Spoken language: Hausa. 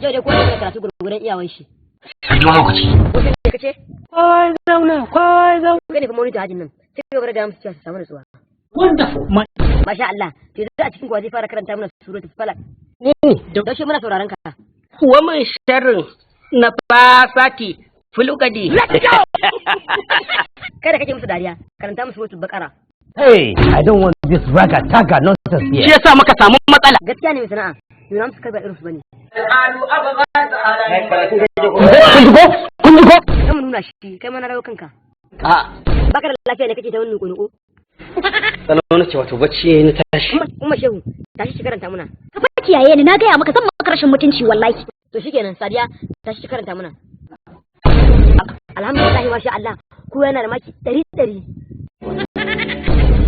yau dai kowa ya karatu gurguran iyawan shi sai dai lokaci ko sai kace Kwai zauna. kai ne fa mawlidi hajin nan sai ka gaba da musu cewa su samu nutsuwa Wonderful. masha Allah to yanzu a cikin zai fara karanta mana suratul falaq Ne. da shi muna sauraron ka Wa mai sharrin na fasati fulukadi. kada kake musu dariya karanta musu suratul baqara Hey, I don't want this raga-taga nonsense Shi here. yasa muka samu matsala. gaskiya ne mai sana'a nuna musu karba irin su bane Kun ji ko? kan mu nuna shi kai ma na rawo kanka baka da lafiya ne kake ta wani nuku Salon ce wato bacci ne tashi. umma shehu tashi shi karanta muna Ka fa kiyaye ni na gaya maka zan maka rashin mutunci wallahi. to shikenan sadiya tashi shi karanta muna alhamdulillah masha Allah ku yana da maki 100